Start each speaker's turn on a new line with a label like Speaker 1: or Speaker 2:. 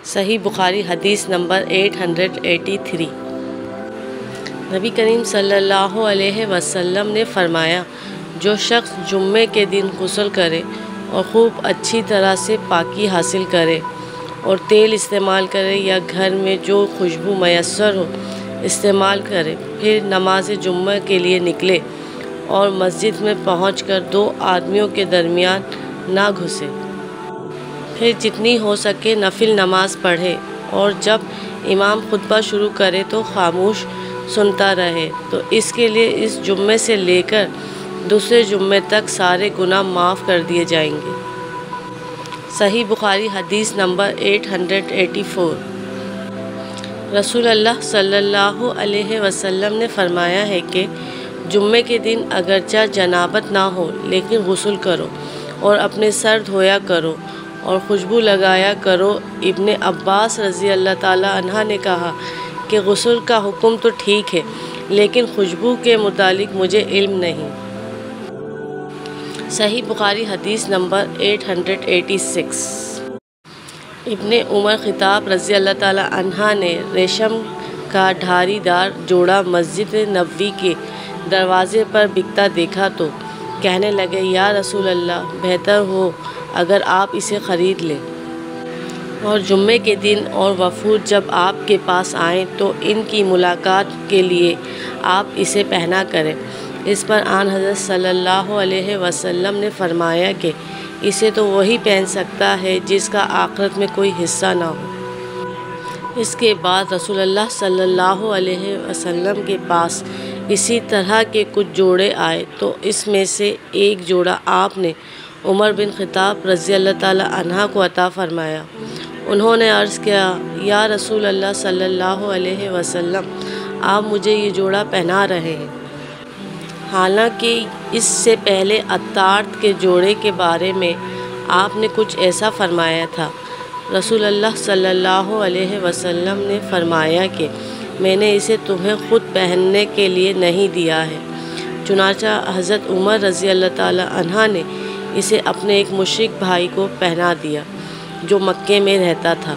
Speaker 1: صحیح بخاری حدیث نمبر 883۔ نبی کریم صلی اللہ علیہ وسلم نے فرمایا، جو شخص جمعے کے دن غسل کرے اور خوب اچھی طرح سے پاکی حاصل کرے اور تیل استعمال کرے یا گھر میں جو خوشبو میسر ہو استعمال کرے، پھر نماز جمعہ کے لیے نکلے اور مسجد میں پہنچ کر 2 آدمیوں کے درمیان نہ گھسے، پھر جتنی ہو سکے نفل نماز پڑھے اور جب امام خطبہ شروع کرے تو خاموش سنتا رہے، تو اس کے لیے اس جمعے سے لے کر دوسرے جمعے تک سارے گناہ معاف کر دیے جائیں گے۔ صحیح بخاری حدیث نمبر 884۔ رسول اللہ صلی اللہ علیہ وسلم نے فرمایا ہے کہ جمعے کے دن اگرچہ جنابت نہ ہو لیکن غسل کرو اور اپنے سر دھویا کرو اور خوشبو لگایا کرو۔ ابن عباس رضی اللہ تعالی عنہ نے کہا کہ غسل کا حکم تو ٹھیک ہے لیکن خوشبو کے متعلق مجھے علم نہیں۔ صحیح بخاری حدیث نمبر 886۔ ابن عمر خطاب رضی اللہ تعالی عنہ نے ریشم کا دھاری دار جوڑا مسجد نبوی کے دروازے پر بکتا دیکھا تو کہنے لگے، یا رسول اللہ، بہتر ہو اگر آپ اسے خرید لیں اور جمعے کے دن اور وفود جب آپ کے پاس آئیں تو ان کی ملاقات کے لیے آپ اسے پہنا کریں۔ اس پر آن حضرت صلی اللہ علیہ وسلم نے فرمایا کہ اسے تو وہی پہن سکتا ہے جس کا آخرت میں کوئی حصہ نہ ہو۔ اس کے بعد رسول اللہ صلی اللہ علیہ وسلم کے پاس اسی طرح کے کچھ جوڑے آئے تو اس میں سے ایک جوڑا آپ نے عمر بن خطاب رضی اللہ تعالی عنہ کو عطا فرمایا۔ انہوں نے عرض کیا، یا رسول اللہ صلی اللہ علیہ وسلم، آپ مجھے یہ جوڑا پہنا رہے ہیں، حالانکہ اس سے پہلے عطارد کے جوڑے کے بارے میں آپ نے کچھ ایسا فرمایا تھا۔ رسول اللہ صلی اللہ علیہ وسلم نے فرمایا کہ میں نے اسے تمہیں خود پہننے کے لیے نہیں دیا ہے، چنانچہ حضرت عمر رضی اللہ تعالی عنہ نے اسے اپنے ایک مشرک بھائی کو پہنا دیا جو مکے میں رہتا تھا۔